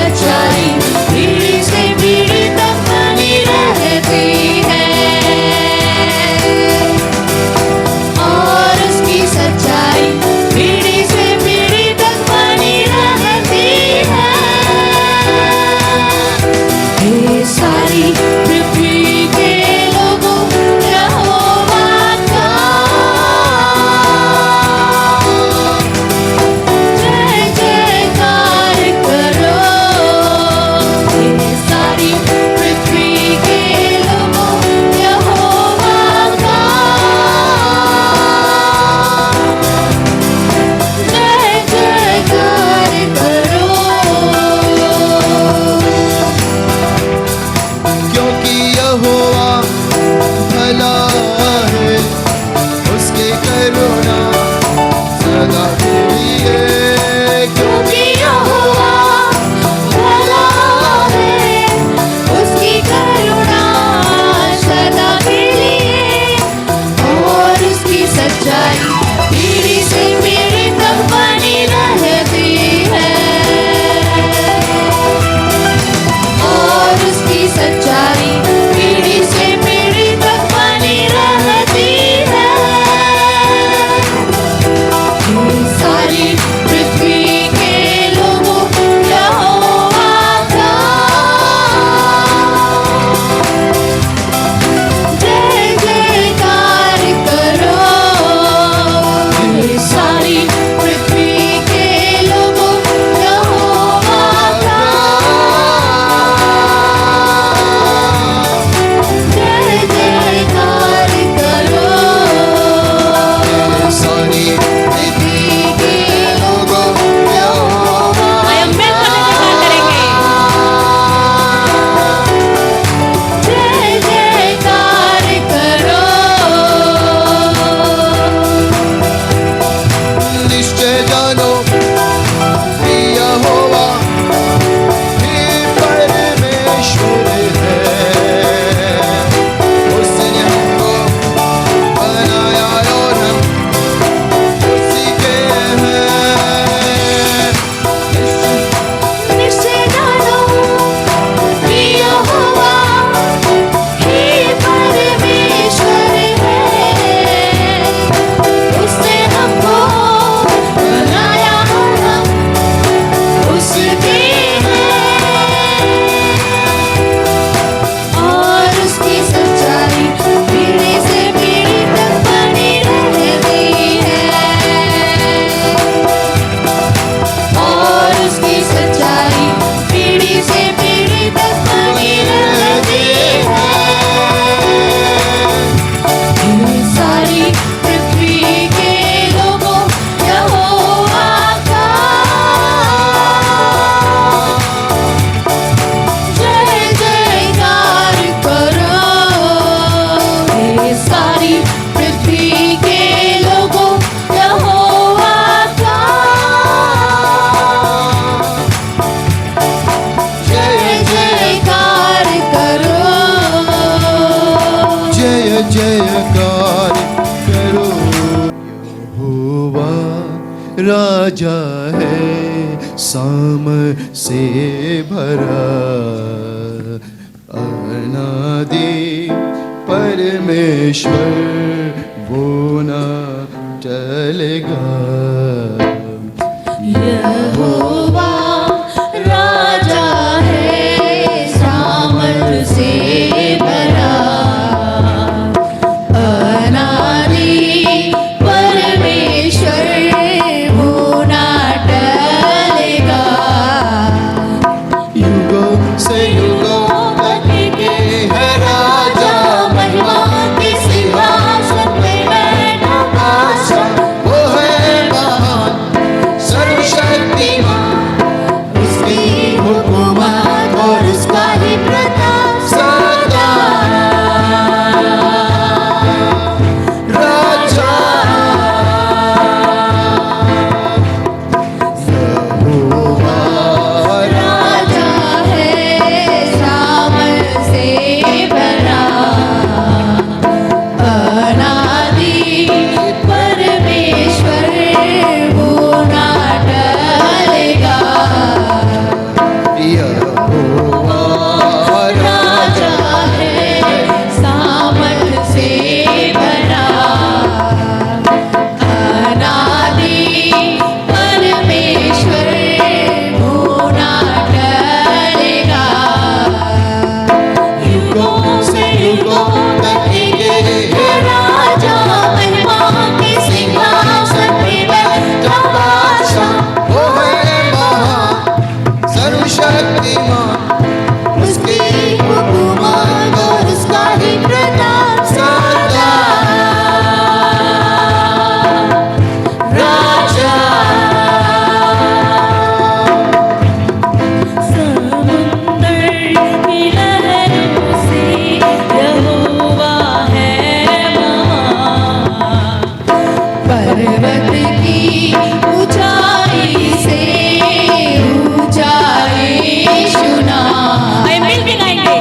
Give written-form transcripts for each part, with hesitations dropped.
सच्चाई राजा है साम से भरा, अनादि परमेश्वर वो ना टलेगा। यहोवा राजा है सामर्थ से भरा, अनादि परमेश्वर वो ना टलेगा। युगों से युगों तक के है राजा, महिमा के सिंहासन पे बैठा बादशाह, वो है महान सर्वशक्तिमान, उसकी हुकूमत और उसका ही प्रताप सदा। राजा यहोवा राजा है सामर्थ से भरा, अनादि परमेश्वर वो ना टलेगा। यहोवा राजा है सामर्थ से भरा, अनादि परमेश्वर वो ना टलेगा। युगों से युगों तक के है राजा, महिमा के सिंहासन पे बैठा बादशाह, वो है महान सर्वशक्तिमान, उसकी हुकूमत और उसका ही प्रताप सदा। राजा समुंदर की लहरों से यहोवा है महान, पर्वत की ऊंचाई से ऊंचाई सुना। मिलके गाएंगे।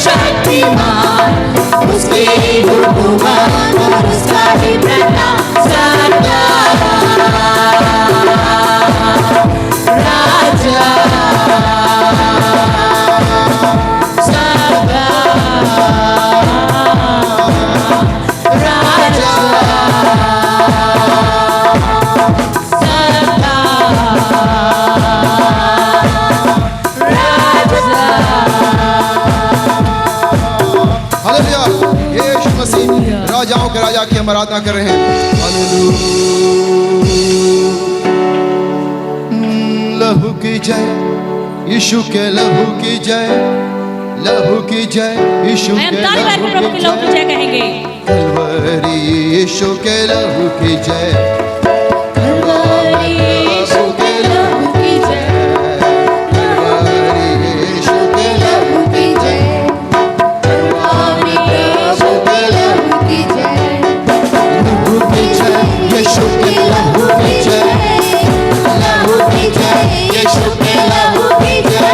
शक्तिमान, उसकी हुकूमत और उसका ही प्रताप सदा राजा सदा राजा हालेलुया। यीशु मसीह राजाओं के राजा की हम आराधना कर रहे हैं। हालेलुया। लहू की जय, यीशु के लहू की जय, लहू की जय, यीशु हम के ताली बार में प्रभु के लहू की जय कहेंगे। कलवरी यीशु के लहू की जय, कलवरी यीशु के लहू की जय, कलवरी यीशु के लहू की जय, कलवरी यीशु के लहू की जय, लहू की जय, यीशु के लहू की जय, लहू की जय, यीशु के लहू की जय,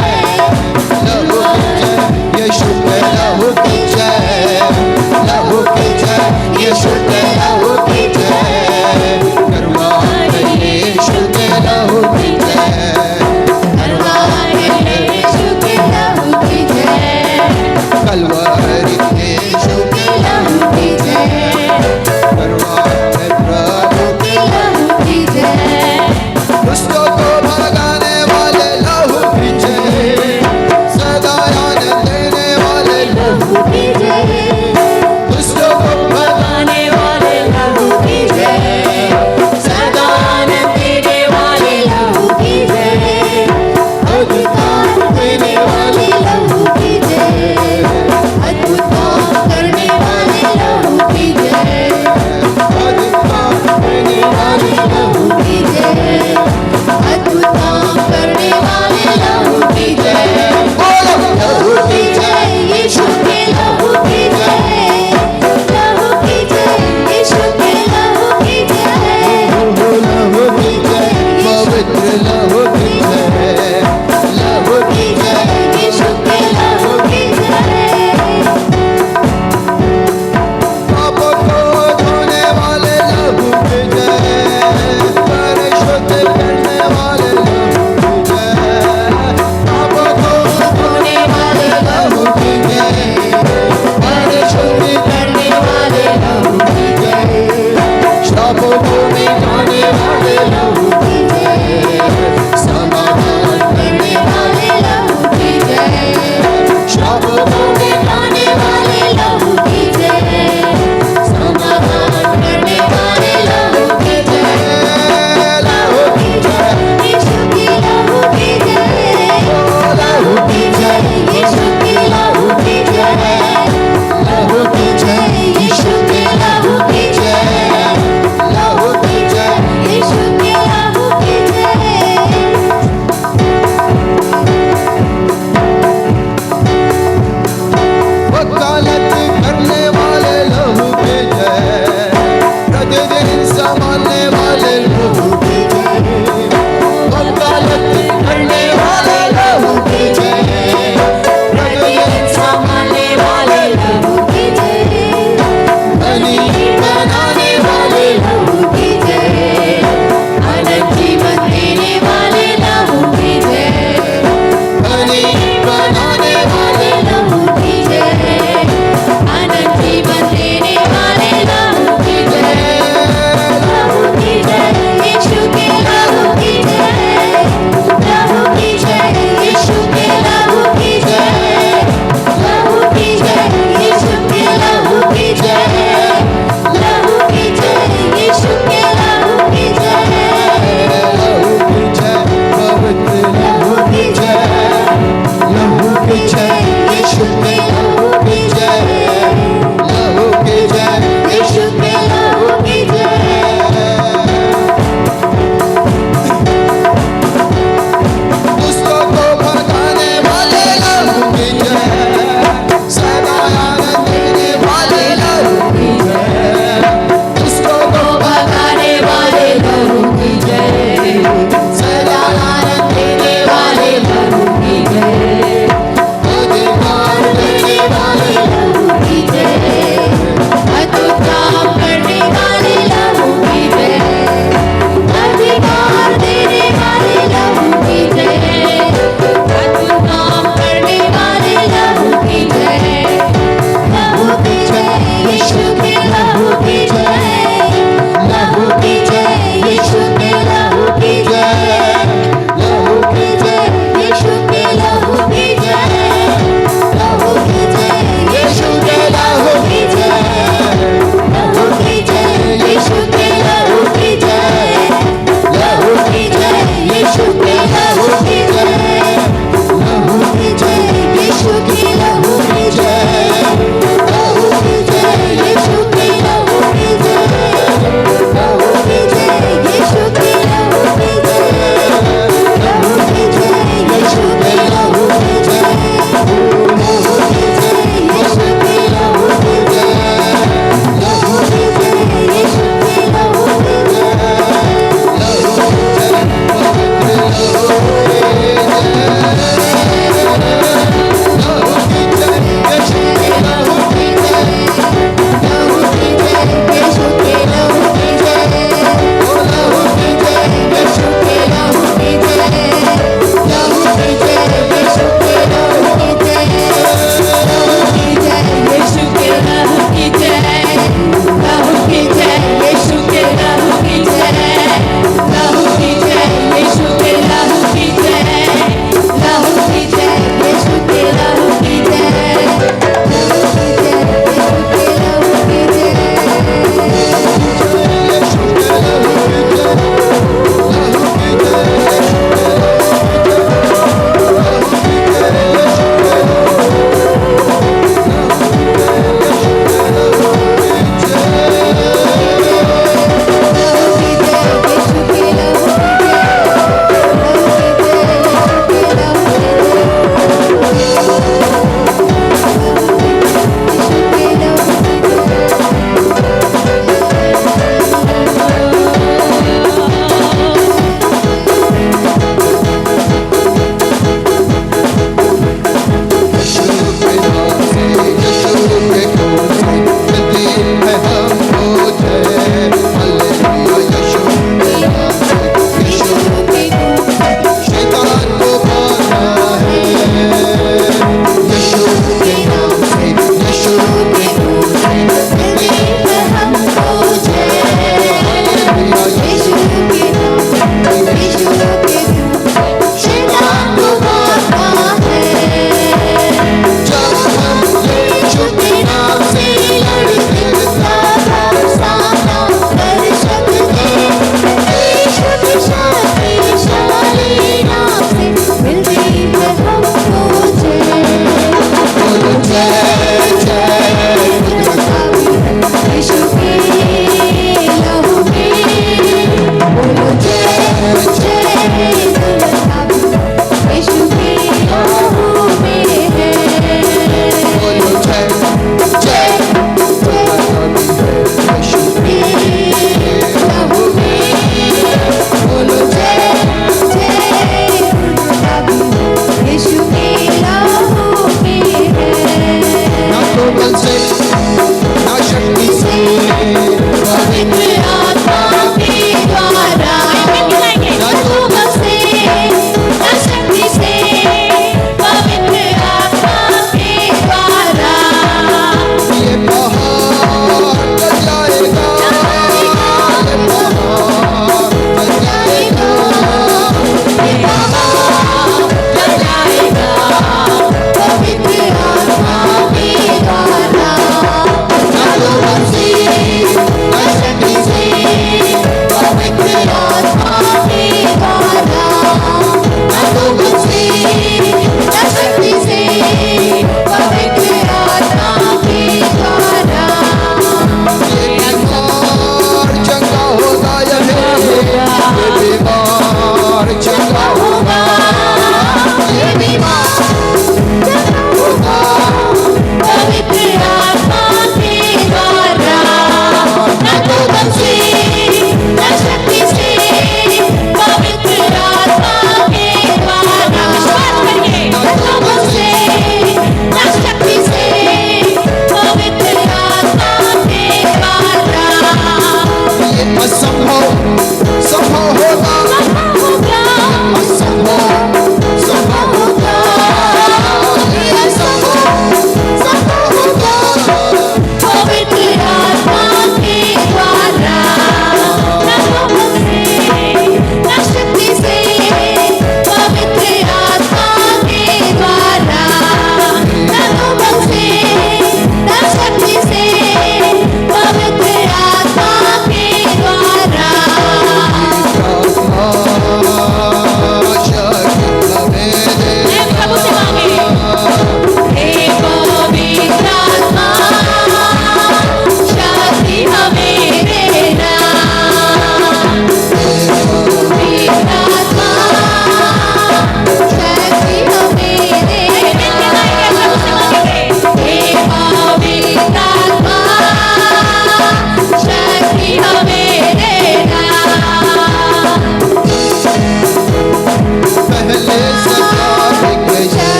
लहू की जय, यीशु के लहू की जय, लहू की जय, यीशु के लहू की जय।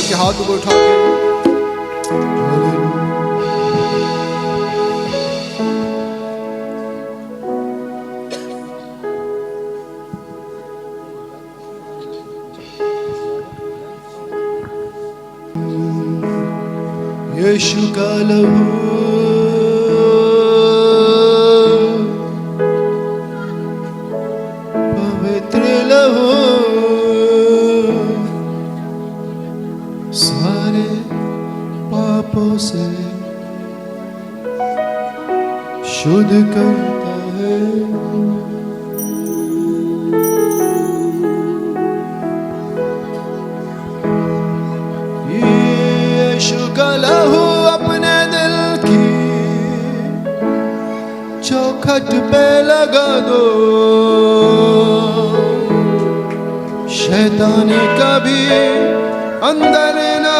के हाथ को उठा के यीशु का लहू पवित्र लहू सारे पापों से शुद्ध करता है। यीशु का लहू अपने दिल की चौखट पे लगा दो, शैतान कभी अंदर ना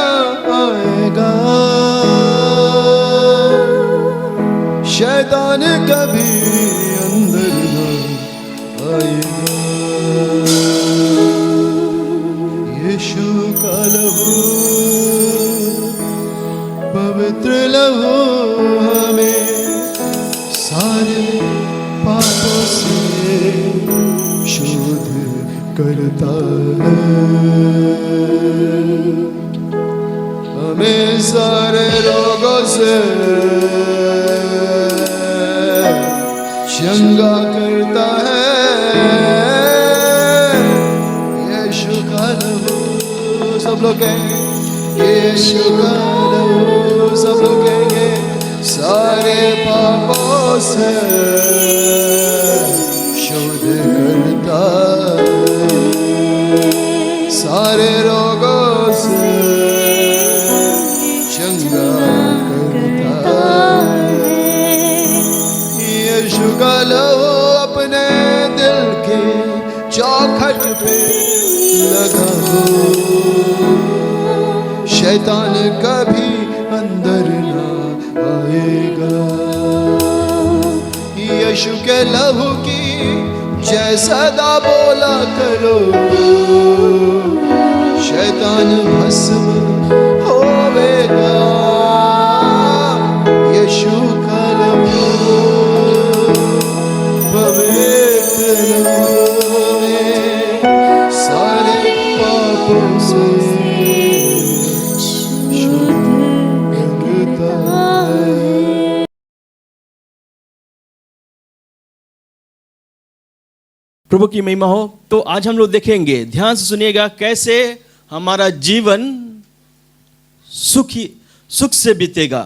आएगा, शैतान कभी अंदर ना आएगा। यीशु का लहू पवित्र लहू हमें सारे पापों से शुद्ध करता है, हमें सारे रोगों से चंगा करता है। यीशु का लहू सब लोग कहेंगे, यीशु का लहू सब लोग कहेंगे, सारे पापों से शुद्ध करता है, सारे रोगों से चंगा करता है। यीशु का लहू अपने दिल के चौखट पे लगा दो, शैतान कभी अंदर ना आएगा। यीशु के लहू की जय सदा बोला करो, शैतान भस्म होवेगा। यीशु का लहू पवित्र लहू में सारे पापों से प्रभु की महिमा हो। तो आज हम लोग देखेंगे, ध्यान से सुनिएगा, कैसे हमारा जीवन सुख से बीतेगा,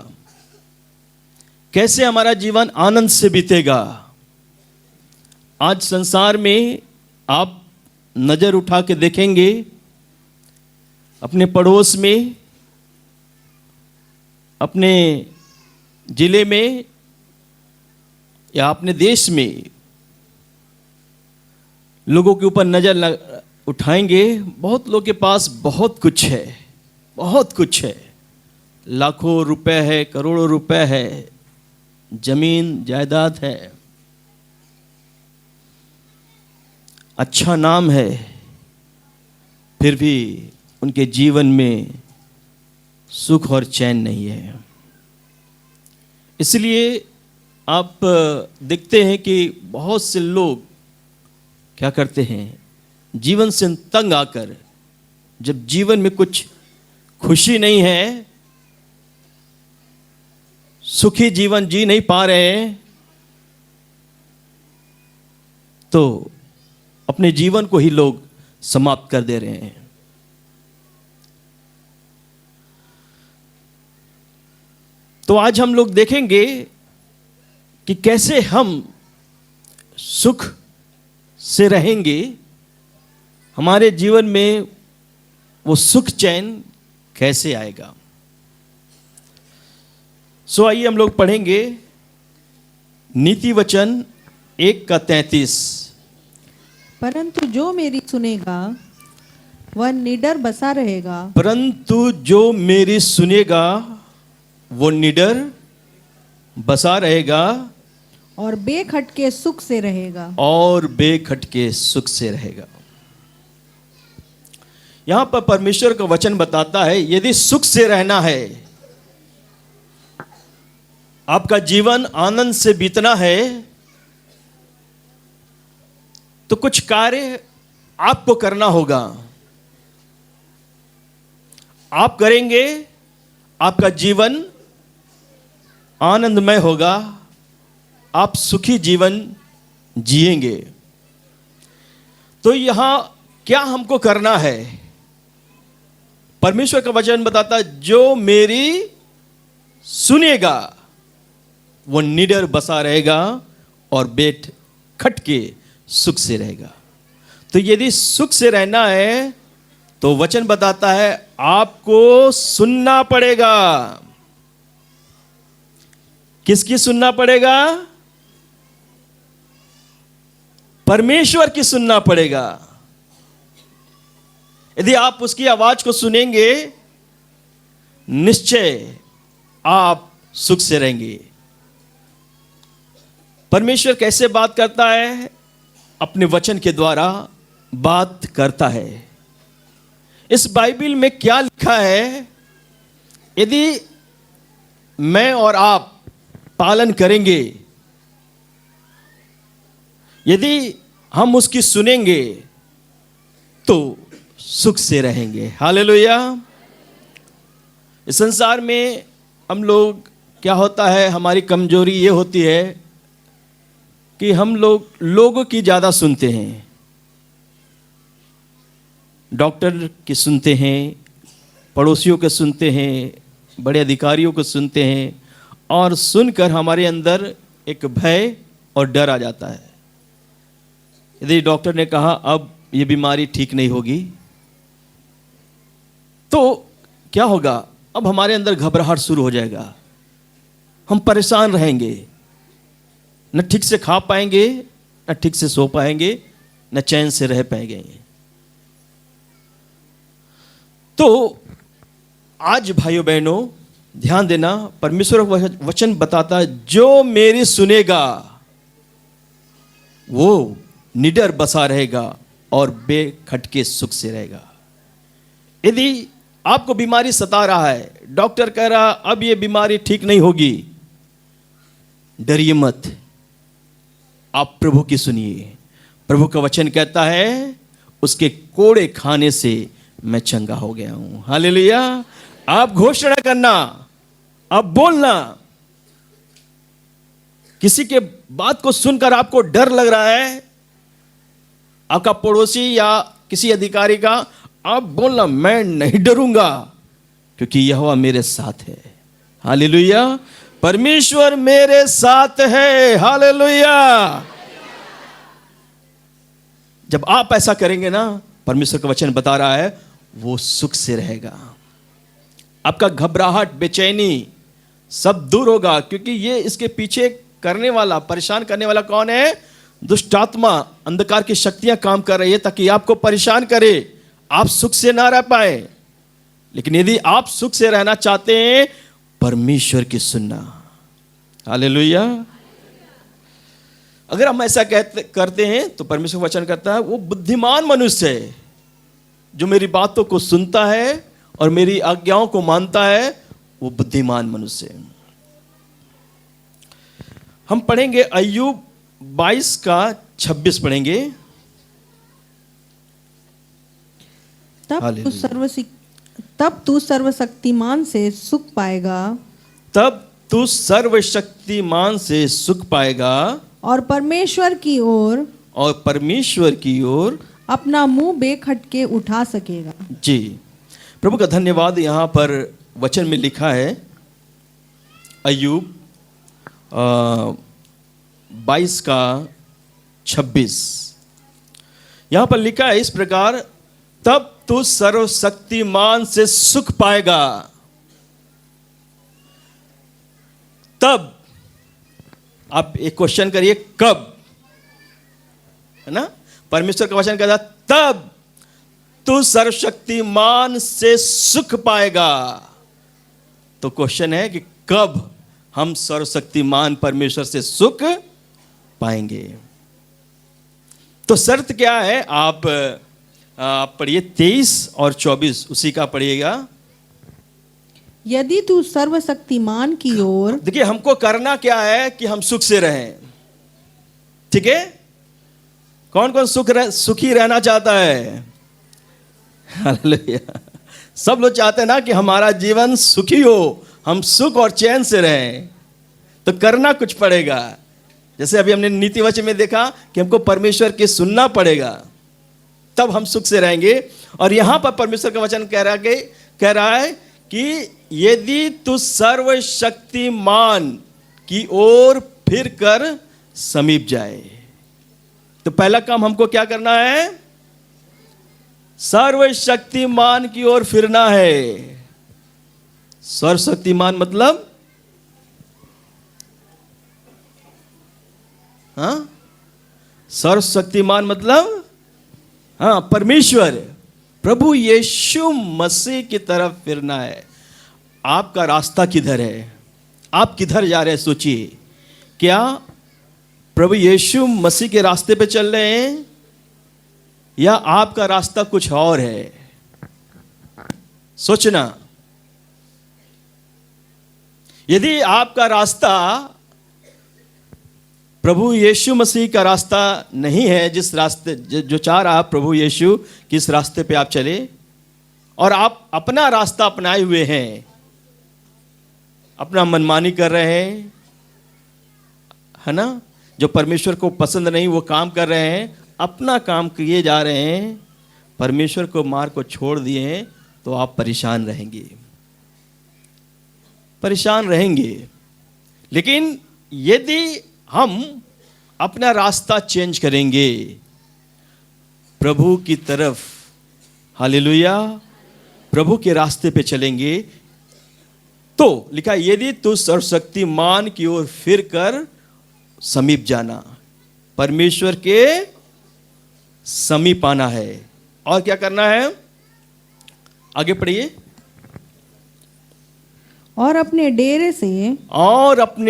कैसे हमारा जीवन आनंद से बीतेगा। आज संसार में आप नजर उठा के देखेंगे, अपने पड़ोस में, अपने जिले में या अपने देश में लोगों के ऊपर नजर उठाएंगे। बहुत लोगों के पास बहुत कुछ है, बहुत कुछ है, लाखों रुपए है, करोड़ों रुपए है, जमीन जायदाद है, अच्छा नाम है, फिर भी उनके जीवन में सुख और चैन नहीं है। इसलिए आप देखते हैं कि बहुत से लोग क्या करते हैं, जीवन से तंग आकर, जब जीवन में कुछ खुशी नहीं है, सुखी जीवन जी नहीं पा रहे हैं, तो अपने जीवन को ही लोग समाप्त कर दे रहे हैं। तो आज हम लोग देखेंगे कि कैसे हम सुख से रहेंगे, हमारे जीवन में वो सुख चैन कैसे आएगा। सो आइए हम लोग पढ़ेंगे नीति वचन 1:33। परंतु जो मेरी सुनेगा वह निडर बसा रहेगा, परंतु जो मेरी सुनेगा वो निडर बसा रहेगा और बेखटके सुख से रहेगा। और बेखटके सुख से रहेगा। यहां पर परमेश्वर का वचन बताता है यदि सुख से रहना है, आपका जीवन आनंद से बीतना है, तो कुछ कार्य आपको करना होगा। आप करेंगे, आपका जीवन आनंदमय होगा, आप सुखी जीवन जिएंगे। तो यहां क्या हमको करना है? परमेश्वर का वचन बताता है जो मेरी सुनेगा वो निडर बसा रहेगा और बैठ खट के सुख से रहेगा। तो यदि सुख से रहना है तो वचन बताता है आपको सुनना पड़ेगा। किसकी सुनना पड़ेगा? परमेश्वर की सुनना पड़ेगा। यदि आप उसकी आवाज को सुनेंगे, निश्चय आप सुख से रहेंगे। परमेश्वर कैसे बात करता है? अपने वचन के द्वारा बात करता है। इस बाइबल में क्या लिखा है? यदि मैं और आप पालन करेंगे, यदि हम उसकी सुनेंगे तो सुख से रहेंगे। हालेलुया। इस संसार में हम लोग क्या होता है, हमारी कमजोरी ये होती है कि हम लोग लोगों की ज़्यादा सुनते हैं। डॉक्टर की सुनते हैं, पड़ोसियों के सुनते हैं, बड़े अधिकारियों को सुनते हैं, और सुनकर हमारे अंदर एक भय और डर आ जाता है। यदि डॉक्टर ने कहा अब ये बीमारी ठीक नहीं होगी, तो क्या होगा? अब हमारे अंदर घबराहट शुरू हो जाएगा, हम परेशान रहेंगे, न ठीक से खा पाएंगे, न ठीक से सो पाएंगे, न चैन से रह पाएंगे। तो आज भाइयों बहनों ध्यान देना, परमेश्वर वचन बताता है जो मेरी सुनेगा वो निडर बसा रहेगा और बेखटके सुख से रहेगा। यदि आपको बीमारी सता रहा है, डॉक्टर कह रहा अब ये बीमारी ठीक नहीं होगी, डरिए मत, आप प्रभु की सुनिए। प्रभु का वचन कहता है उसके कोड़े खाने से मैं चंगा हो गया हूं। हालेलुया। आप घोषणा करना, आप बोलना। किसी के बात को सुनकर आपको डर लग रहा है, आपका पड़ोसी या किसी अधिकारी का, आप बोलना मैं नहीं डरूंगा क्योंकि यहोवा मेरे साथ है। हालेलुया। परमेश्वर मेरे साथ है। हालेलुया। जब आप ऐसा करेंगे ना, परमेश्वर का वचन बता रहा है वो सुख से रहेगा। आपका घबराहट, बेचैनी सब दूर होगा, क्योंकि ये इसके पीछे करने वाला, परेशान करने वाला कौन है? दुष्ट आत्मा, अंधकार की शक्तियां काम कर रही है ताकि आपको परेशान करे, आप सुख से ना रह पाए। लेकिन यदि आप सुख से रहना चाहते हैं, परमेश्वर की सुनना। हालेलुया। अगर हम ऐसा करते हैं तो परमेश्वर वचन करता है वो बुद्धिमान मनुष्य है जो मेरी बातों को सुनता है और मेरी आज्ञाओं को मानता है, वो बुद्धिमान मनुष्य है। हम पढ़ेंगे अय्यूब 22 का 26 पढ़ेंगे। तब तू सर्वशक्तिमान से सुख पाएगा। तब तू सर्वशक्तिमान से सुख पाएगा और परमेश्वर की ओर अपना मुंह बेखटके उठा सकेगा। जी, प्रभु का धन्यवाद। यहाँ पर वचन में लिखा है अय्यूब 22 का 26, यहाँ पर लिखा है इस प्रकार, तब तू सर्वशक्तिमान से सुख पाएगा। तब आप एक क्वेश्चन करिए, कब? है ना? परमेश्वर का वचन कहता तब तू सर्वशक्तिमान से सुख पाएगा। तो क्वेश्चन है कि कब हम सर्वशक्तिमान परमेश्वर से सुख पाएंगे? तो शर्त क्या है? आप आप पढ़िए 23 और 24, उसी का पढ़िएगा। यदि तू सर्वशक्तिमान की ओर देखिए हमको करना क्या है कि हम सुख से रहें, ठीक है। कौन कौन सुखी रहना चाहता है? हालेलुया। सब लोग चाहते हैं ना कि हमारा जीवन सुखी हो, हम सुख और चैन से रहें, तो करना कुछ पड़ेगा। जैसे अभी हमने नीति वचन में देखा कि हमको परमेश्वर की सुनना पड़ेगा, तब हम सुख से रहेंगे। और यहां पर परमेश्वर का वचन कह रहा है कि यदि तू सर्वशक्तिमान की ओर फिर कर समीप जाए, तो पहला काम हमको क्या करना है? सर्वशक्तिमान की ओर फिरना है। सर्वशक्तिमान मतलब हाँ, सर्वशक्तिमान मतलब हाँ, परमेश्वर प्रभु यीशु मसीह की तरफ फिरना है। आपका रास्ता किधर है? आप किधर जा रहे हैं? सोचिए, क्या प्रभु यीशु मसीह के रास्ते पे चल रहे हैं या आपका रास्ता कुछ और है? सोचना। यदि आपका रास्ता प्रभु यीशु मसीह का रास्ता नहीं है, जिस रास्ते जो चाह रहा प्रभु यीशु किस रास्ते पे आप चले, और आप अपना रास्ता अपनाए हुए हैं, अपना मनमानी कर रहे हैं, है ना, जो परमेश्वर को पसंद नहीं वो काम कर रहे हैं, अपना काम किए जा रहे हैं, परमेश्वर को मार्ग को छोड़ दिए हैं, तो आप परेशान रहेंगे, परेशान रहेंगे। लेकिन यदि हम अपना रास्ता चेंज करेंगे, प्रभु की तरफ, हालेलुया, प्रभु के रास्ते पे चलेंगे, तो लिखा यदि तू सर्वशक्तिमान की ओर फिर कर समीप जाना, परमेश्वर के समीप आना है। और क्या करना है? आगे पढ़िए। और अपने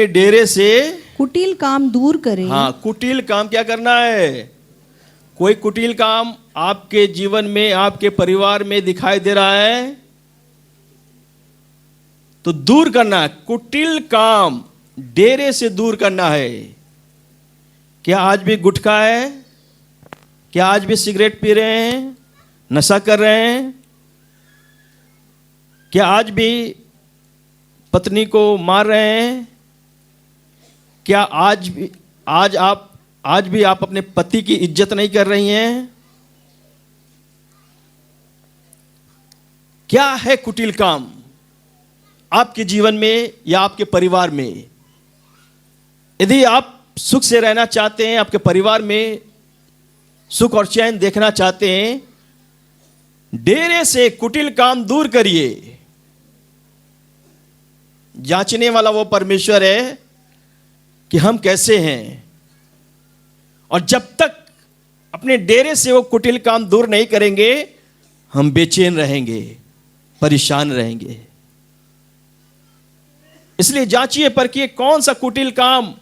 डेरे से कुटिल काम दूर करे। हाँ, कुटिल काम क्या करना है? कोई कुटिल काम आपके जीवन में, आपके परिवार में दिखाई दे रहा है तो दूर करना है। कुटिल काम डेरे से दूर करना है। क्या आज भी गुटखा है? क्या आज भी सिगरेट पी रहे हैं, नशा कर रहे हैं? क्या आज भी पत्नी को मार रहे हैं? क्या आज भी आप अपने पति की इज्जत नहीं कर रही हैं? क्या है कुटिल काम आपके जीवन में या आपके परिवार में? यदि आप सुख से रहना चाहते हैं, आपके परिवार में सुख और चैन देखना चाहते हैं, डेरे से कुटिल काम दूर करिए। जांचने वाला वो परमेश्वर है कि हम कैसे हैं, और जब तक अपने डेरे से वो कुटिल काम दूर नहीं करेंगे, हम बेचैन रहेंगे, परेशान रहेंगे। इसलिए जांचिए परखिए कौन सा कुटिल काम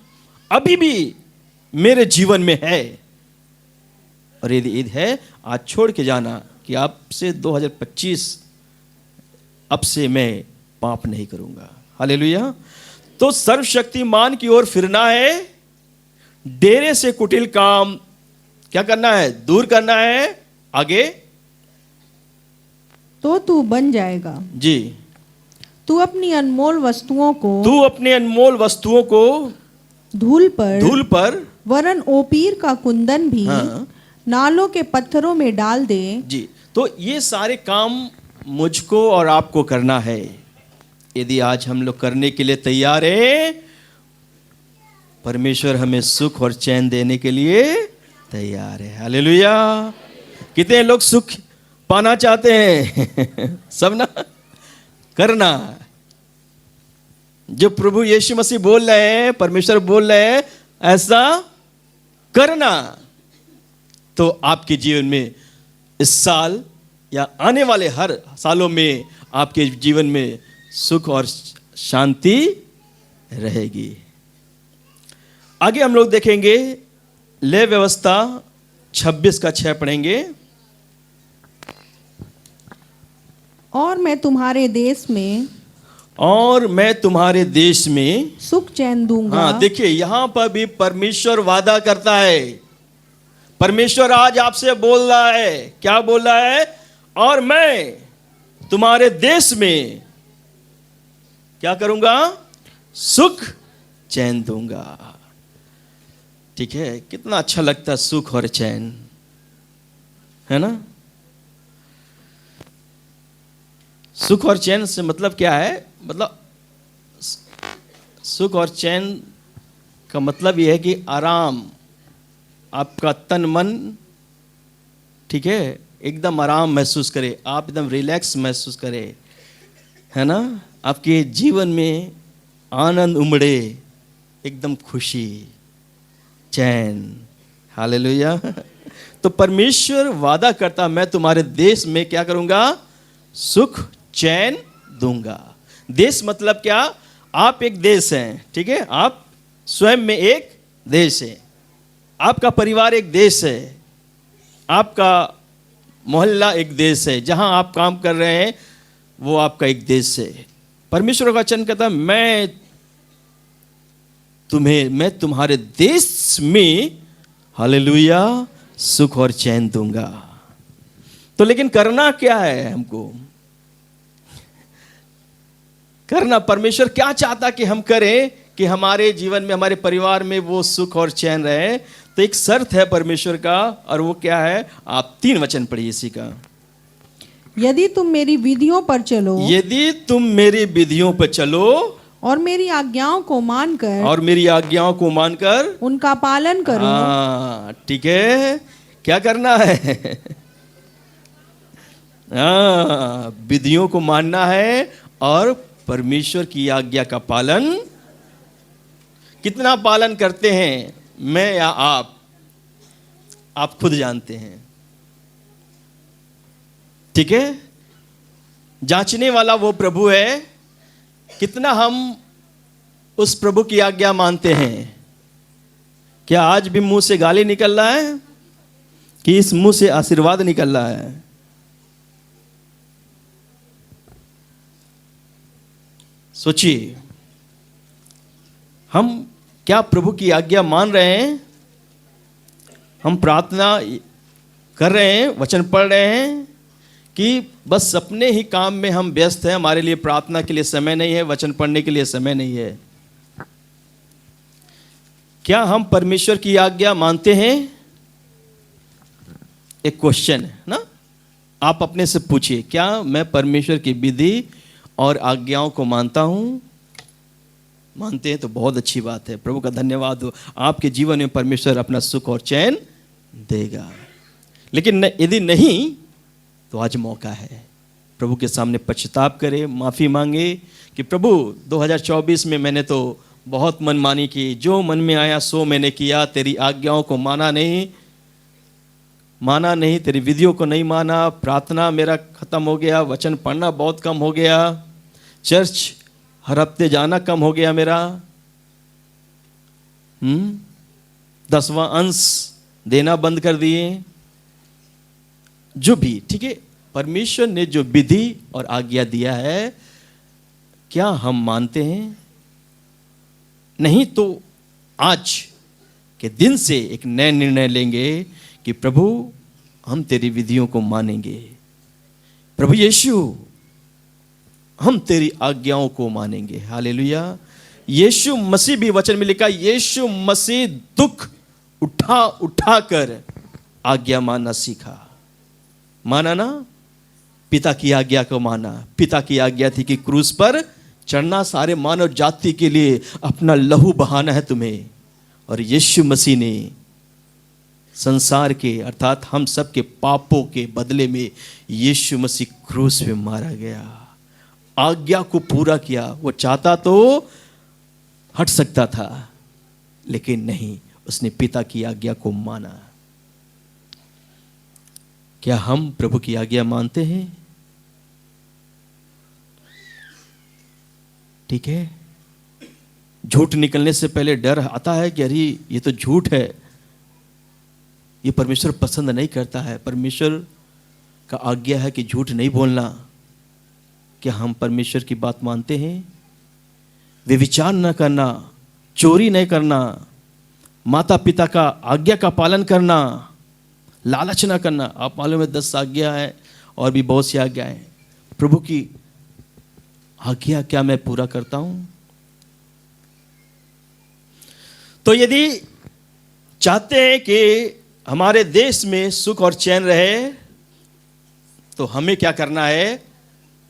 अभी भी मेरे जीवन में है, और यदि है आज छोड़ के जाना कि आपसे 2025 अब से मैं पाप नहीं करूंगा। हालेलुया। तो सर्वशक्तिमान की ओर फिरना है, डेरे से कुटिल काम क्या करना है? दूर करना है। आगे, तो तू बन जाएगा जी। तू अपनी अनमोल वस्तुओं को धूल पर वरन ओपीर का कुंदन भी हाँ। नालों के पत्थरों में डाल दे। जी, तो ये सारे काम मुझको और आपको करना है। यदि आज हम लोग करने के लिए तैयार हैं, परमेश्वर हमें सुख और चैन देने के लिए तैयार है। हालेलुया। कितने लोग सुख पाना चाहते हैं? सब ना करना जो प्रभु यीशु मसीह बोल रहे हैं, परमेश्वर बोल रहे हैं, ऐसा करना, तो आपके जीवन में इस साल या आने वाले हर सालों में आपके जीवन में सुख और शांति रहेगी। आगे हम लोग देखेंगे ले व्यवस्था 26 का 6 पढ़ेंगे। और मैं तुम्हारे देश में और मैं तुम्हारे देश में सुख चैन दूंगा। हाँ, देखिए यहां पर भी परमेश्वर वादा करता है। परमेश्वर आज आपसे बोल रहा है, क्या बोल रहा है? और मैं तुम्हारे देश में क्या करूंगा? सुख चैन दूंगा। ठीक है, कितना अच्छा लगता है सुख और चैन, है ना? सुख और चैन से मतलब क्या है? मतलब सुख और चैन का मतलब यह है कि आराम, आपका तन मन, ठीक है, एकदम आराम महसूस करे, आप एकदम रिलैक्स महसूस करें, है ना? आपके जीवन में आनंद उमड़े, एकदम खुशी, चैन। हालेलुया। तो परमेश्वर वादा करता, मैं तुम्हारे देश में क्या करूंगा? सुख चैन दूंगा। देश मतलब क्या? आप एक देश हैं, ठीक है, आप स्वयं में एक देश है, आपका परिवार एक देश है, आपका मोहल्ला एक देश है, जहां आप काम कर रहे हैं वो आपका एक देश है। परमेश्वर का वचन कहता है, मैं तुम्हारे देश में, हालेलुया, सुख और चैन दूंगा। तो लेकिन करना क्या है? हमको करना, परमेश्वर क्या चाहता कि हम करें कि हमारे जीवन में, हमारे परिवार में वो सुख और चैन रहे? तो एक शर्त है परमेश्वर का, और वो क्या है? आप 3 वचन पढ़िए इसी का। यदि तुम मेरी विधियों पर चलो, यदि तुम मेरी विधियों पर चलो और मेरी आज्ञाओं को मानकर, और मेरी आज्ञाओं को मानकर उनका पालन करो। हाँ, ठीक है, क्या करना है? हाँ, विधियों को मानना है और परमेश्वर की आज्ञा का पालन। कितना पालन करते हैं, मैं या आप खुद जानते हैं, ठीक है? जांचने वाला वो प्रभु है, कितना हम उस प्रभु की आज्ञा मानते हैं। क्या आज भी मुंह से गाली निकल रहा है कि इस मुंह से आशीर्वाद निकल रहा है? सोचिए, हम क्या प्रभु की आज्ञा मान रहे हैं? हम प्रार्थना कर रहे हैं, वचन पढ़ रहे हैं, कि बस अपने ही काम में हम व्यस्त हैं, हमारे लिए प्रार्थना के लिए समय नहीं है, वचन पढ़ने के लिए समय नहीं है? क्या हम परमेश्वर की आज्ञा मानते हैं? एक क्वेश्चन है ना, आप अपने से पूछिए, क्या मैं परमेश्वर की विधि और आज्ञाओं को मानता हूं? मानते हैं तो बहुत अच्छी बात है, प्रभु का धन्यवाद हो, आपके जीवन में परमेश्वर अपना सुख और चैन देगा। लेकिन यदि नहीं तो आज मौका है, प्रभु के सामने पश्चाताप करें, माफ़ी मांगे कि प्रभु 2024 में मैंने तो बहुत मनमानी की, जो मन में आया सो मैंने किया, तेरी आज्ञाओं को माना नहीं, तेरी विधियों को नहीं माना, प्रार्थना मेरा खत्म हो गया, वचन पढ़ना बहुत कम हो गया, चर्च हर हफ्ते जाना कम हो गया मेरा, 10वां अंश देना बंद कर दिए, जो भी, ठीक है, परमेश्वर ने जो विधि और आज्ञा दिया है, क्या हम मानते हैं? नहीं तो आज के दिन से एक नया निर्णय लेंगे कि प्रभु हम तेरी विधियों को मानेंगे, प्रभु यीशु हम तेरी आज्ञाओं को मानेंगे। हालेलुया। यीशु मसीह भी वचन में लिखा, यीशु मसीह दुख उठा कर आज्ञा मानना सीखा। माना ना, पिता की आज्ञा को माना। पिता की आज्ञा थी कि क्रूस पर चढ़ना, सारे मानव जाति के लिए अपना लहू बहाना है तुम्हें, और यीशु मसीह ने संसार के अर्थात हम सब के पापों के बदले में यीशु मसीह क्रूस पे मारा गया, आज्ञा को पूरा किया। वो चाहता तो हट सकता था, लेकिन नहीं, उसने पिता की आज्ञा को माना। क्या हम प्रभु की आज्ञा मानते हैं? ठीक है, झूठ निकलने से पहले डर आता है कि अरे ये तो झूठ है, ये परमेश्वर पसंद नहीं करता है। परमेश्वर का आज्ञा है कि झूठ नहीं बोलना, क्या हम परमेश्वर की बात मानते हैं? व्यभिचार न करना, चोरी नहीं करना, माता पिता का आज्ञा का पालन करना, लालच न करना। आप मालूम है 10 आज्ञा है और भी बहुत सी आज्ञा है। प्रभु की आज्ञा क्या मैं पूरा करता हूं? तो यदि चाहते हैं कि हमारे देश में सुख और चैन रहे तो हमें क्या करना है?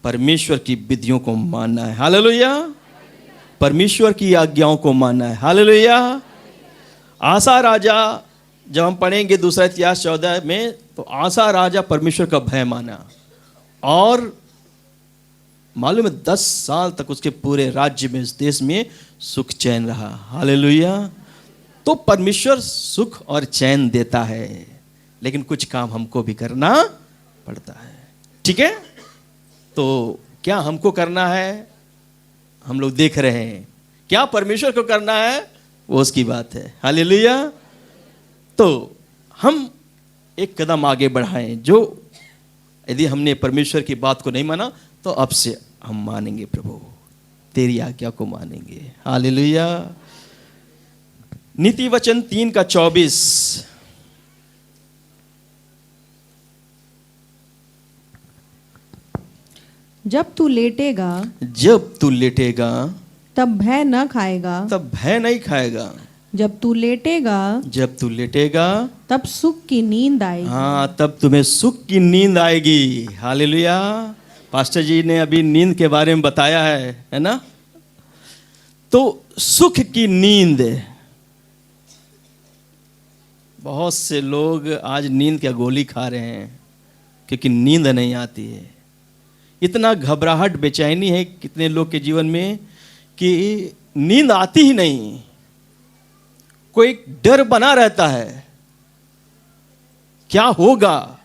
परमेश्वर की विधियों को मानना है। हालेलुया। परमेश्वर की आज्ञाओं को मानना है। हालेलुया। आसा राजा, जब हम पढ़ेंगे दूसरा इतिहास 14 में, तो आसा राजा परमेश्वर का भय माना और मालूम है 10 साल तक उसके पूरे राज्य में, इस देश में सुख चैन रहा। हालेलुया। तो परमेश्वर सुख और चैन देता है, लेकिन कुछ काम हमको भी करना पड़ता है। ठीक है, तो क्या हमको करना है? हम लोग देख रहे हैं। क्या परमेश्वर को करना है वो उसकी बात है। हालेलुया। तो हम एक कदम आगे बढ़ाएं, जो यदि हमने परमेश्वर की बात को नहीं माना तो अब से हम मानेंगे, प्रभु तेरी आज्ञा को मानेंगे। हालेलुया। नीति वचन 3:24। जब तू लेटेगा जब तू लेटेगा तब भय न खाएगा, तब भय नहीं खाएगा। जब तू लेटेगा जब तू लेटेगा तब सुख की नींद आएगी। हाँ, तब तुम्हें सुख की नींद आएगी। हालेलुया। पास्टर जी ने अभी नींद के बारे में बताया है ना? तो सुख की नींद। बहुत से लोग आज नींद की गोली खा रहे हैं क्योंकि नींद नहीं आती है। इतना घबराहट, बेचैनी है कितने लोग के जीवन में कि नींद आती ही नहीं। कोई डर बना रहता है, क्या होगा,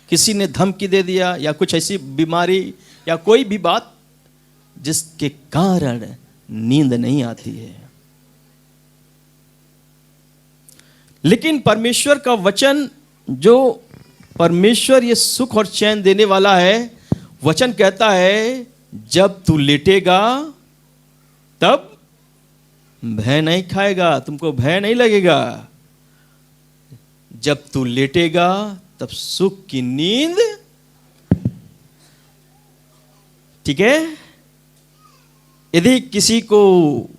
किसी ने धमकी दे दिया या कुछ ऐसी बीमारी या कोई भी बात जिसके कारण नींद नहीं आती है। लेकिन परमेश्वर का वचन, जो परमेश्वर ये सुख और चैन देने वाला है, वचन कहता है जब तू लेटेगा तब भय नहीं खाएगा, तुमको भय नहीं लगेगा। जब तू लेटेगा तब सुख की नींद। ठीक है। यदि किसी को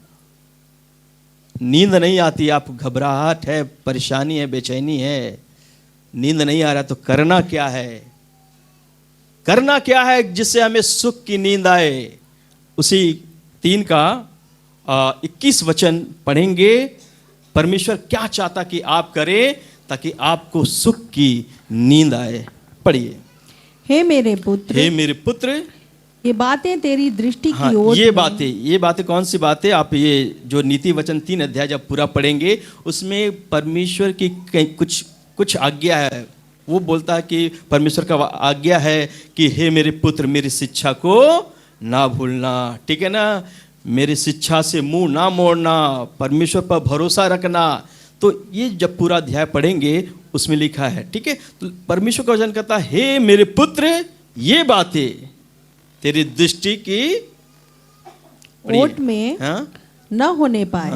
नींद नहीं आती, आप घबराहट है, परेशानी है, बेचैनी है, नींद नहीं आ रहा, तो करना क्या है? करना क्या है जिससे हमें सुख की नींद आए? उसी 3:21 वचन पढ़ेंगे। परमेश्वर क्या चाहता कि आप करें ताकि आपको सुख की नींद आए। पढ़िए। हे मेरे पुत्र, हे मेरे पुत्र, ये बातें तेरी दृष्टि हाँ, की ओर ये बातें कौन सी बातें? आप ये जो नीति वचन 3 अध्याय जब पूरा पढ़ेंगे, उसमें परमेश्वर की कुछ आज्ञा है। वो बोलता है कि परमेश्वर का आज्ञा है कि हे मेरे पुत्र, मेरी शिक्षा को ना भूलना। ठीक है ना? मेरी शिक्षा से मुंह ना मोड़ना, परमेश्वर पर भरोसा रखना। तो ये जब पूरा अध्याय पढ़ेंगे उसमें लिखा है। ठीक है। तो परमेश्वर का वचन कहता है हे मेरे पुत्र, ये बातें तेरी दृष्टि की ओट में हाँ? न होने पाए,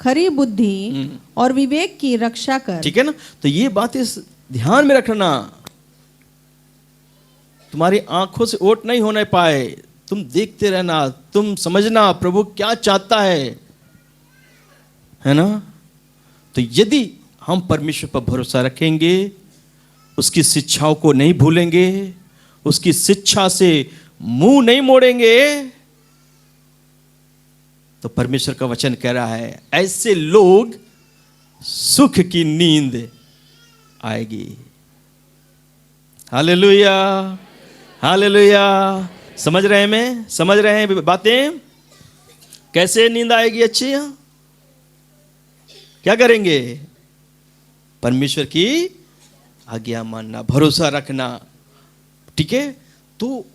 खरी बुद्धि और विवेक की रक्षा कर। ठीक है ना? तो ये बातें ध्यान में रखना। तुम्हारी आंखों से ओट नहीं होने पाए, तुम देखते रहना, तुम समझना प्रभु क्या चाहता है ना? तो यदि हम परमेश्वर पर भरोसा रखेंगे, उसकी शिक्षाओं को नहीं भूलेंगे, उसकी शिक्षा से मुंह नहीं मोड़ेंगे, तो परमेश्वर का वचन कह रहा है ऐसे लोग सुख की नींद आएगी। Hallelujah, hallelujah. समझ रहे हैं? मैं समझ रहे हैं बातें? कैसे नींद आएगी अच्छी? क्या करेंगे? परमेश्वर की आज्ञा मानना, भरोसा रखना। ठीक है। तो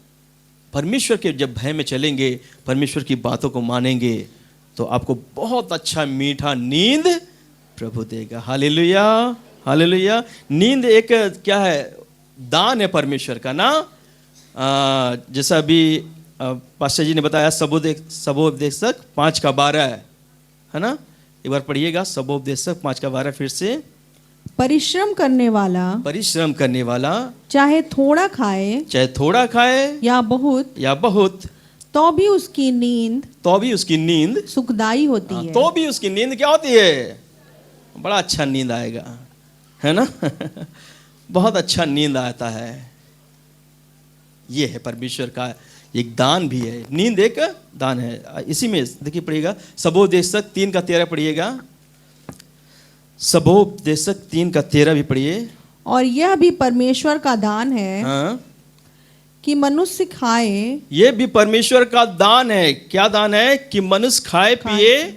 परमेश्वर के जब भय में चलेंगे, परमेश्वर की बातों को मानेंगे, तो आपको बहुत अच्छा मीठा नींद प्रभु देगा। Hallelujah, hallelujah. नींद एक क्या है? दान है परमेश्वर का ना। जैसा अभी पास्टर जी ने बताया, सबोपदेशक 5:12 है ना। एक बार पढ़िएगा, सबोपदेशक 5:12 फिर से। परिश्रम करने वाला चाहे थोड़ा खाए या बहुत तो भी उसकी नींद सुखदाई होती है। तो भी उसकी नींद क्या होती है? बड़ा अच्छा नींद आएगा, है ना। बहुत अच्छा नींद आता है। ये है परमेश्वर का एक दान भी है, नींद एक दान है। इसी में देखिए, पढ़िएगा सबोपदेशक 3:13 पढ़िएगा, सबोपदेशक 3:13 भी पढ़िए। और यह भी परमेश्वर का दान है, हाँ, कि मनुष्य खाए। ये भी परमेश्वर का दान है। क्या दान है? कि मनुष्य खाए पिए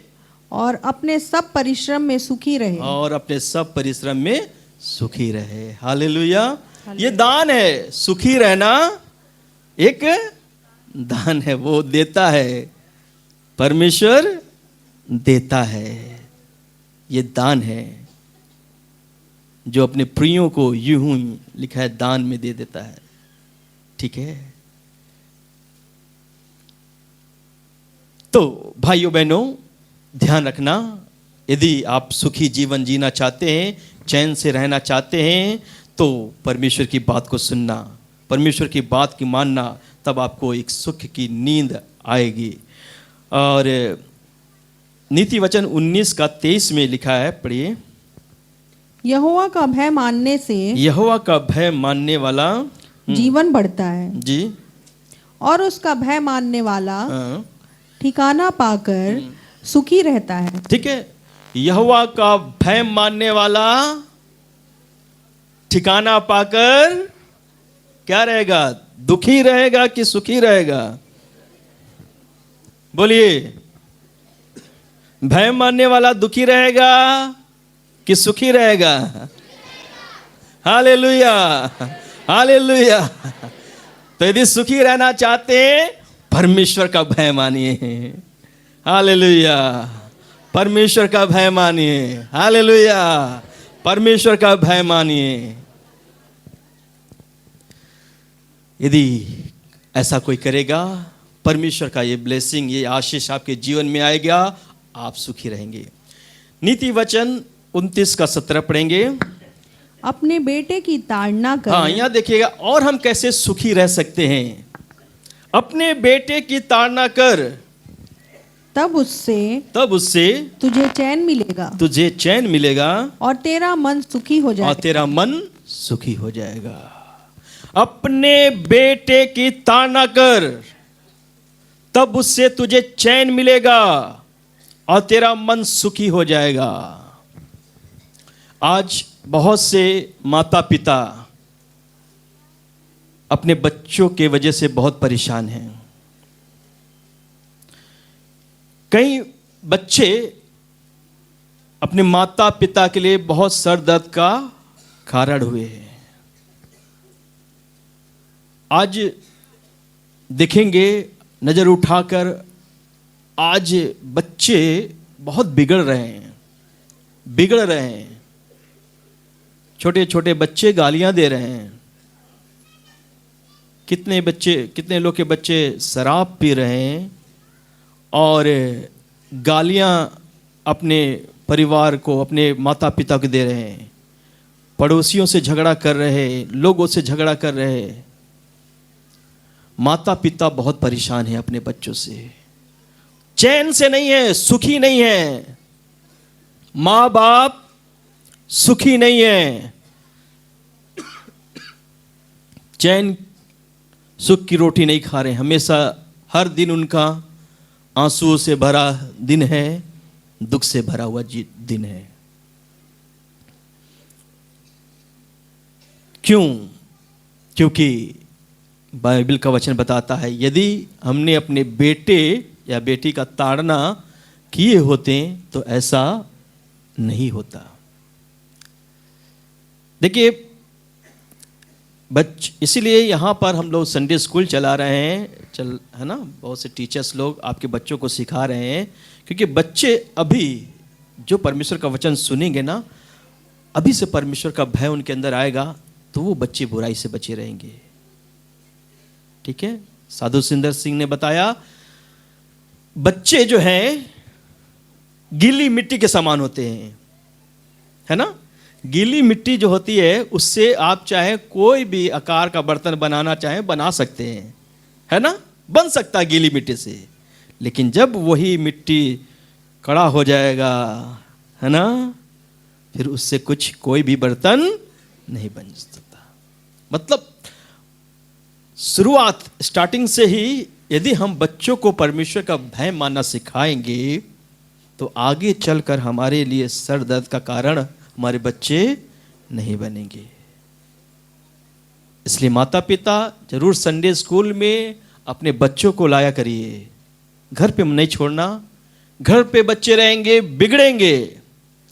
और अपने सब परिश्रम में सुखी रहे। और अपने सब परिश्रम में सुखी रहे। हालेलुया। ये दान है, सुखी रहना एक दान है। वो देता है, परमेश्वर देता है। ये दान है जो अपने प्रियों को यूं ही लिखा है, दान में दे देता है। ठीक है। तो भाइयों बहनों, ध्यान रखना, यदि आप सुखी जीवन जीना चाहते हैं, चैन से रहना चाहते हैं, तो परमेश्वर की बात को सुनना, परमेश्वर की बात की मानना, तब आपको एक सुख की नींद आएगी। और नीति वचन 19:23 में लिखा है, पढ़िए। यहोवा का भय मानने वाला जीवन बढ़ता है जी, और उसका भय मानने वाला ठिकाना पाकर सुखी रहता है। ठीक है। यहोवा का भय मानने वाला ठिकाना पाकर क्या रहेगा? दुखी रहेगा कि सुखी रहेगा? बोलिए। भय मानने वाला दुखी रहेगा कि सुखी रहेगा? Hallelujah, hallelujah. तो यदि सुखी रहना चाहते हैं, परमेश्वर का भय मानिए। हालेलुया, परमेश्वर का भय मानिए। हालेलुया, परमेश्वर का भय मानिए। यदि ऐसा कोई करेगा, परमेश्वर का ये ब्लेसिंग, ये आशीष आपके जीवन में आएगा, आप सुखी रहेंगे। नीति वचन 29:17 पढ़ेंगे। अपने बेटे की ताड़ना कर। हाँ, यहाँ देखिएगा, और हम कैसे सुखी रह सकते हैं। अपने बेटे की ताड़ना कर, तब उससे तुझे चैन मिलेगा और तेरा मन सुखी हो जाएगा। अपने बेटे की ताड़ना कर, तब उससे तुझे चैन मिलेगा और तेरा मन सुखी हो जाएगा। आज बहुत से माता पिता अपने बच्चों के वजह से बहुत परेशान हैं। कई बच्चे अपने माता पिता के लिए बहुत सर दर्द का कारण हुए हैं। आज देखेंगे नजर उठाकर, आज बच्चे बहुत बिगड़ रहे हैं। छोटे छोटे बच्चे गालियां दे रहे हैं। कितने लोग के बच्चे शराब पी रहे हैं और गालियां अपने परिवार को, अपने माता पिता को दे रहे हैं। पड़ोसियों से झगड़ा कर रहे हैं, लोगों से झगड़ा कर रहे हैं। माता पिता बहुत परेशान हैं अपने बच्चों से, चैन से नहीं है, सुखी नहीं है। माँ बाप सुखी नहीं है। चैन सुख की रोटी नहीं खा रहे, हमेशा हर दिन उनका आंसुओं से भरा दिन है, दुख से भरा हुआ दिन है। क्यों? क्योंकि बाइबल का वचन बताता है, यदि हमने अपने बेटे या बेटी का ताड़ना किए होते तो ऐसा नहीं होता। देखिए इसीलिए यहाँ पर हम लोग संडे स्कूल चला रहे हैं, है ना। बहुत से टीचर्स लोग आपके बच्चों को सिखा रहे हैं, क्योंकि बच्चे अभी जो परमेश्वर का वचन सुनेंगे ना, अभी से परमेश्वर का भय उनके अंदर आएगा, तो वो बच्चे बुराई से बचे रहेंगे। ठीक है, साधु सुंदर सिंह ने बताया बच्चे जो हैं गीली मिट्टी के समान होते हैं, है ना। गीली मिट्टी जो होती है उससे आप चाहे कोई भी आकार का बर्तन बनाना चाहे बना सकते हैं, है ना, बन सकता है गीली मिट्टी से। लेकिन जब वही मिट्टी कड़ा हो जाएगा, है ना, फिर उससे कुछ कोई भी बर्तन नहीं बन सकता। मतलब शुरुआत स्टार्टिंग से ही यदि हम बच्चों को परमेश्वर का भय मानना सिखाएंगे तो आगे चलकर हमारे लिए सर दर्द का कारण हमारे बच्चे नहीं बनेंगे। इसलिए माता पिता जरूर संडे स्कूल में अपने बच्चों को लाया करिए, घर पे नहीं छोड़ना। घर पे बच्चे रहेंगे बिगड़ेंगे।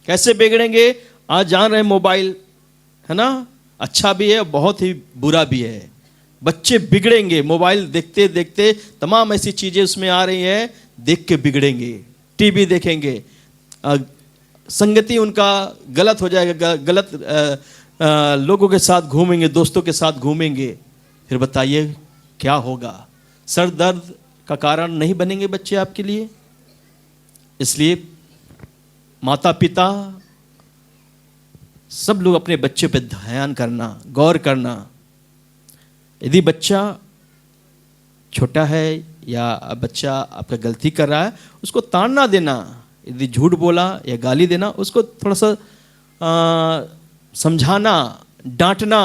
कैसे बिगड़ेंगे? आज जान रहे मोबाइल, है ना, अच्छा भी है बहुत ही बुरा भी है। बच्चे बिगड़ेंगे, मोबाइल देखते देखते तमाम ऐसी चीजें उसमें आ रही है, देख के बिगड़ेंगे। टीवी देखेंगे, संगति उनका गलत हो जाएगा, गलत लोगों के साथ घूमेंगे, दोस्तों के साथ घूमेंगे, फिर बताइए क्या होगा? सर दर्द का कारण नहीं बनेंगे बच्चे आपके लिए। इसलिए माता पिता सब लोग अपने बच्चे पे ध्यान करना, गौर करना। यदि बच्चा छोटा है या बच्चा आपका गलती कर रहा है, उसको ताड़ना देना। यदि झूठ बोला या गाली देना, उसको थोड़ा सा समझाना, डांटना,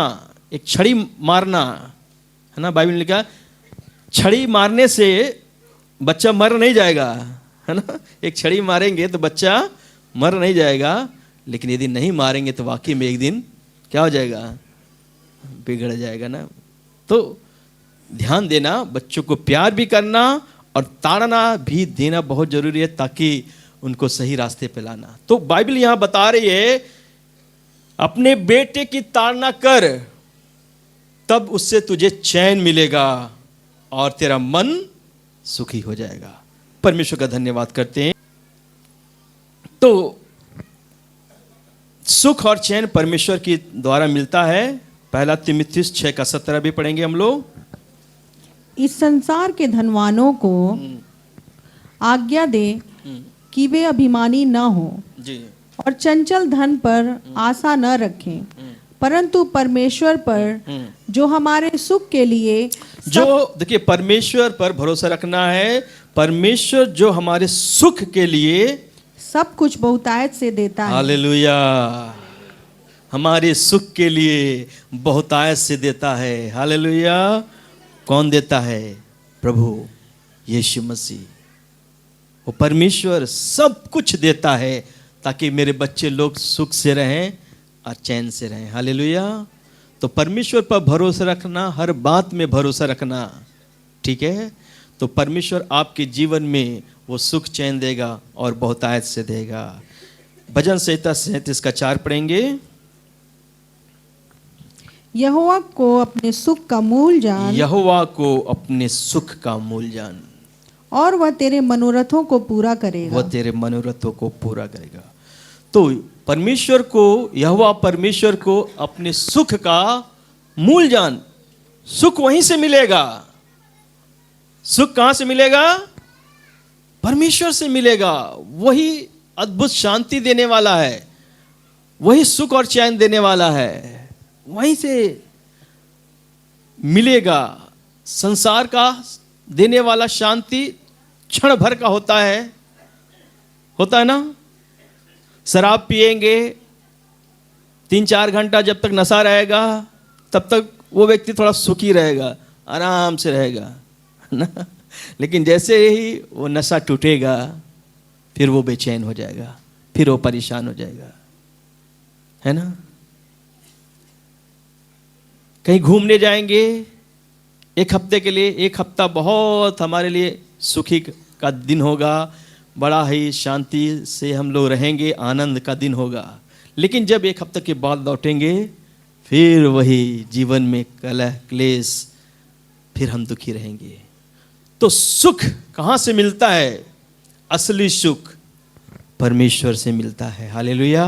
एक छड़ी मारना, है ना। बाइबल में लिखा है छड़ी मारने से बच्चा मर नहीं जाएगा, है ना। एक छड़ी मारेंगे तो बच्चा मर नहीं जाएगा, लेकिन यदि नहीं मारेंगे तो वाकई में एक दिन क्या हो जाएगा? बिगड़ जाएगा ना। तो ध्यान देना, बच्चों को प्यार भी करना और ताड़ना भी देना बहुत जरूरी है, ताकि उनको सही रास्ते पे लाना। तो बाइबल यहां बता रही है अपने बेटे की ताड़ना कर, तब उससे तुझे चैन मिलेगा और तेरा मन सुखी हो जाएगा। परमेश्वर का धन्यवाद करते हैं। तो सुख और चैन परमेश्वर के द्वारा मिलता है। पहला तिमुथियुस 6:17 भी पढ़ेंगे हम लोग। इस संसार के धनवानों को आज्ञा दे कि वे अभिमानी न हो जी, और चंचल धन पर आशा न रखें, परंतु परमेश्वर पर जो हमारे सुख के लिए जो देखिए परमेश्वर पर भरोसा रखना है। परमेश्वर जो हमारे सुख के लिए सब कुछ बहुतायत से देता है। हालेलुया, हमारे सुख के लिए बहुतायत से देता है। हालेलुया। कौन देता है? प्रभु यीशु मसीह। वो परमेश्वर सब कुछ देता है ताकि मेरे बच्चे लोग सुख से रहें और चैन से रहें। हालेलुया। तो परमेश्वर पर भरोसा रखना, हर बात में भरोसा रखना, ठीक है। तो परमेश्वर आपके जीवन में वो सुख चैन देगा और बहुतायत से देगा। भजन संहिता 37:4 पढ़ेंगे। यहोवा को अपने सुख का मूल जान, यहोवा को अपने सुख का मूल जान, और वह तेरे मनोरथों को पूरा करेगा। वह तेरे मनोरथों को पूरा करेगा। तो परमेश्वर को, यहोवा परमेश्वर को अपने सुख का मूल जान। सुख वहीं से मिलेगा। सुख कहां से मिलेगा? परमेश्वर से मिलेगा। वही अद्भुत शांति देने वाला है, वही सुख और चैन देने वाला है, वहीं से मिलेगा। संसार का देने वाला शांति क्षण भर का होता है ना। शराब पिएंगे 3-4 घंटा, जब तक नशा रहेगा तब तक वो व्यक्ति थोड़ा सुखी रहेगा, आराम से रहेगा ना। लेकिन जैसे ही वो नशा टूटेगा फिर वो बेचैन हो जाएगा, फिर वो परेशान हो जाएगा, है ना। कहीं घूमने जाएंगे 1 हफ्ते के लिए, 1 हफ्ता बहुत हमारे लिए सुखी का दिन होगा, बड़ा ही शांति से हम लोग रहेंगे, आनंद का दिन होगा। लेकिन जब 1 हफ्ते के बाद लौटेंगे फिर वही जीवन में कलह क्लेश, फिर हम दुखी रहेंगे। तो सुख कहाँ से मिलता है? असली सुख परमेश्वर से मिलता है। हालेलुया।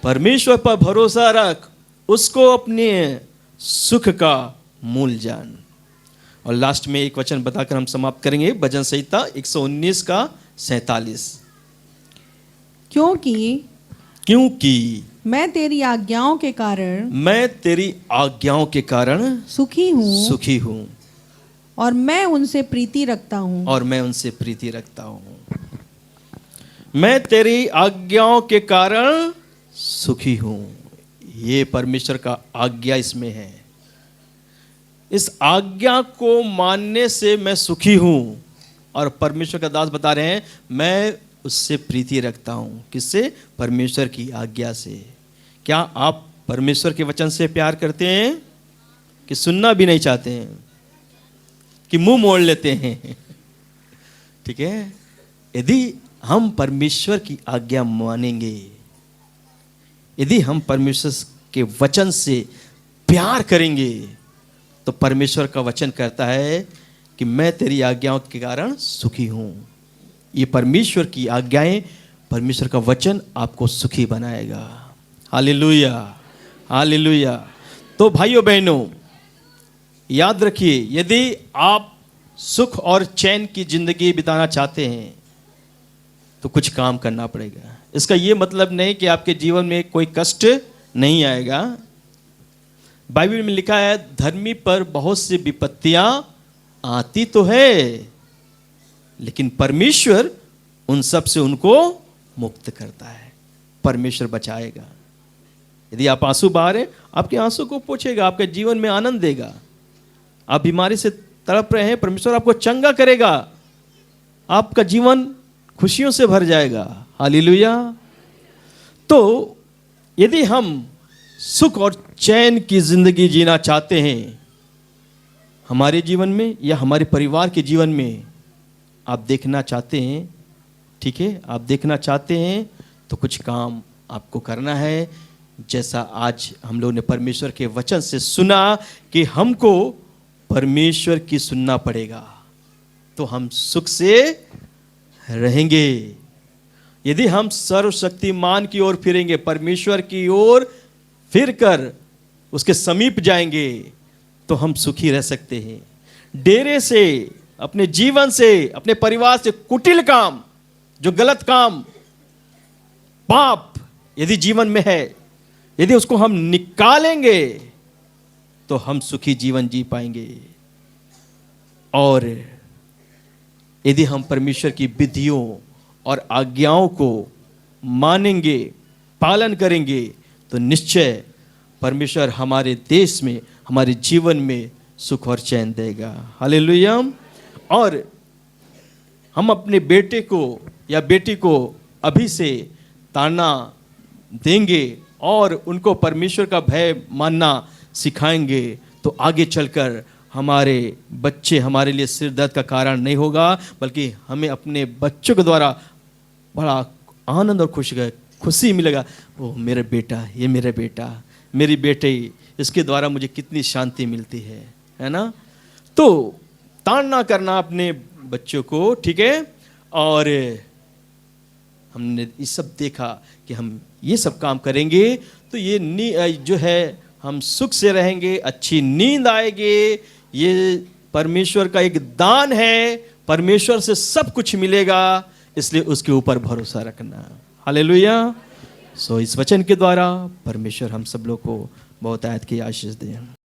परमेश्वर पर भरोसा रख, उसको अपने सुख का मूल जान। और लास्ट में एक वचन बताकर हम समाप्त करेंगे, भजन संहिता 119 का 47। क्योंकि मैं तेरी आज्ञाओं के कारण मैं तेरी आज्ञाओं के कारण सुखी हूँ और मैं उनसे प्रीति रखता हूँ। मैं तेरी आज्ञाओं के कारण सुखी हूँ। ये परमेश्वर का आज्ञा इसमें है। इस आज्ञा को मानने से मैं सुखी हूँ। और परमेश्वर का दास बता रहे हैं, मैं उससे प्रीति रखता हूँ। किससे? परमेश्वर की आज्ञा से। क्या आप परमेश्वर के वचन से प्यार करते हैं कि सुनना भी नहीं चाहते हैं, कि मुंह मोड़ लेते हैं? ठीक है, यदि हम परमेश्वर की आज्ञा मानेंगे, यदि हम परमेश्वर के वचन से प्यार करेंगे, तो परमेश्वर का वचन कहता है कि मैं तेरी आज्ञाओं के कारण सुखी हूं। ये परमेश्वर की आज्ञाएं, परमेश्वर का वचन आपको सुखी बनाएगा। Hallelujah, hallelujah. तो भाइयों बहनों, याद रखिए, यदि आप सुख और चैन की जिंदगी बिताना चाहते हैं तो कुछ काम करना पड़ेगा। इसका ये मतलब नहीं कि आपके जीवन में कोई कष्ट नहीं आएगा। बाइबल में लिखा है, धर्मी पर बहुत सी विपत्तियां आती तो है, लेकिन परमेश्वर उन सब से उनको मुक्त करता है। परमेश्वर बचाएगा। यदि आप आंसू बहा रहे, आपके आंसू को पोंछेगा, आपके जीवन में आनंद देगा। आप बीमारी से तड़प रहे हैं, परमेश्वर आपको चंगा करेगा, आपका जीवन खुशियों से भर जाएगा। हालेलुया। तो यदि हम सुख और चैन की जिंदगी जीना चाहते हैं, हमारे जीवन में या हमारे परिवार के जीवन में आप देखना चाहते हैं, ठीक है, आप देखना चाहते हैं, तो कुछ काम आपको करना है। जैसा आज हम लोगों ने परमेश्वर के वचन से सुना कि हमको परमेश्वर की सुनना पड़ेगा, तो हम सुख से रहेंगे। यदि हम सर्वशक्तिमान की ओर फिरेंगे, परमेश्वर की ओर फिरकर उसके समीप जाएंगे, तो हम सुखी रह सकते हैं। डेरे से, अपने जीवन से, अपने परिवार से कुटिल काम, जो गलत काम, पाप यदि जीवन में है, यदि उसको हम निकालेंगे तो हम सुखी जीवन जी पाएंगे। और यदि हम परमेश्वर की विधियों और आज्ञाओं को मानेंगे, पालन करेंगे, तो निश्चय परमेश्वर हमारे देश में, हमारे जीवन में सुख और चैन देगा। हालेलुया। और हम अपने बेटे को या बेटी को अभी से ताड़ना देंगे और उनको परमेश्वर का भय मानना सिखाएंगे, तो आगे चलकर हमारे बच्चे हमारे लिए सिर दर्द का कारण नहीं होगा, बल्कि हमें अपने बच्चों के द्वारा बड़ा आनंद और खुशी मिलेगा। ओह मेरा बेटा, ये मेरा बेटा, मेरी बेटी, इसके द्वारा मुझे कितनी शांति मिलती है ना। तो ताड़ना करना अपने बच्चों को, ठीक है। और हमने ये सब देखा कि हम ये सब काम करेंगे तो ये जो है हम सुख से रहेंगे, अच्छी नींद आएगी। ये परमेश्वर का एक दान है, परमेश्वर से सब कुछ मिलेगा, इसलिए उसके ऊपर भरोसा रखना। हालेलुया। सो इस वचन के द्वारा परमेश्वर हम सब लोग को बहुत आयत की आशीष दें।